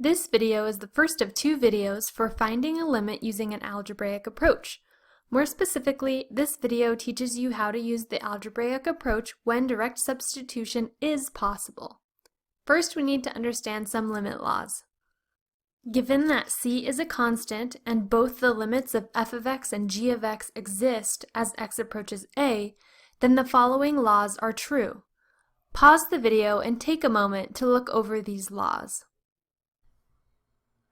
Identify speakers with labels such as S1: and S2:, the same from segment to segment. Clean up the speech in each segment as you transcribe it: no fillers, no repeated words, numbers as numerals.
S1: This video is the first of 2 videos for finding a limit using an algebraic approach. More specifically, this video teaches you how to use the algebraic approach when direct substitution is possible. First, we need to understand some limit laws. Given that c is a constant and both the limits of f of x and g of x exist as x approaches a, then the following laws are true. Pause the video and take a moment to look over these laws.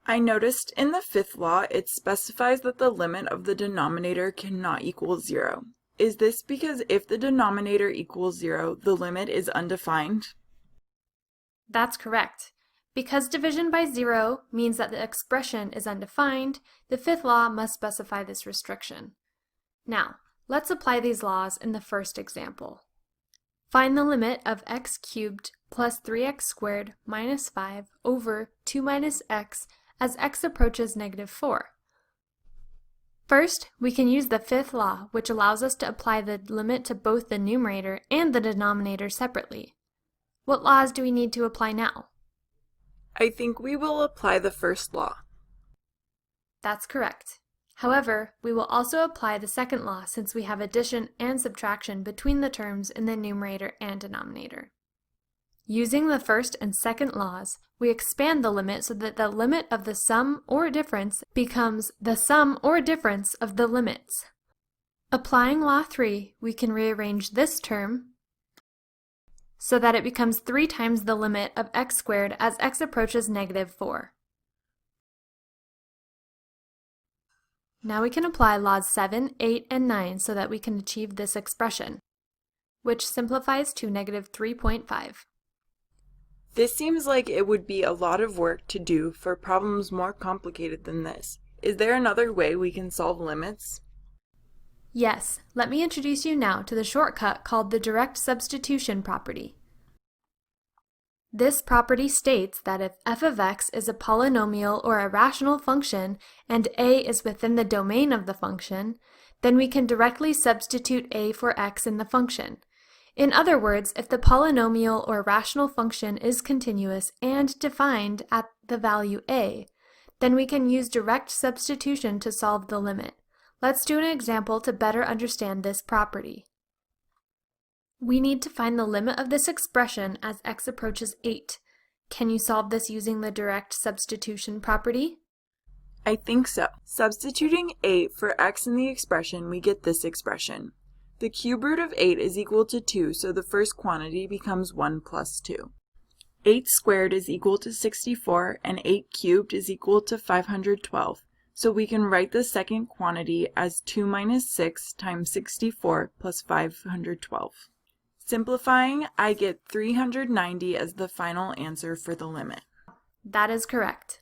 S2: I noticed in the fifth law it specifies that the limit of the denominator cannot equal 0. Is this because if the denominator equals 0, the limit is undefined?
S1: That's correct. Because division by 0 means that the expression is undefined, the fifth law must specify this restriction. Now, let's apply these laws in the first example. Find the limit of x cubed plus 3x squared minus 5 over 2 minus x as x approaches negative 4. First, we can use the fifth law, which allows us to apply the limit to both the numerator and the denominator separately. What laws do we need to apply now?
S2: I think we will apply the first law.
S1: That's correct. However, we will also apply the second law since we have addition and subtraction between the terms in the numerator and denominator. Using the first and second laws, we expand the limit so that the limit of the sum or difference becomes the sum or difference of the limits. Applying law 3, we can rearrange this term so that it becomes 3 times the limit of x squared as x approaches negative 4. Now we can apply laws 7, 8, and 9 so that we can achieve this expression, which simplifies to negative 3.5.
S2: This seems like it would be a lot of work to do for problems more complicated than this. Is there another way we can solve limits?
S1: Yes, let me introduce you now to the shortcut called the direct substitution property. This property states that if f of x is a polynomial or a rational function and a is within the domain of the function, then we can directly substitute a for x in the function. In other words, if the polynomial or rational function is continuous and defined at the value a, then we can use direct substitution to solve the limit. Let's do an example to better understand this property. We need to find the limit of this expression as x approaches 8. Can you solve this using the direct substitution property?
S2: I think so. Substituting 8 for x in the expression, we get this expression. The cube root of 8 is equal to 2, so the first quantity becomes 1 plus 2. 8 squared is equal to 64, and 8 cubed is equal to 512. So we can write the second quantity as 2 minus 6 times 64 plus 512. Simplifying, I get 390 as the final answer for the limit.
S1: That is correct.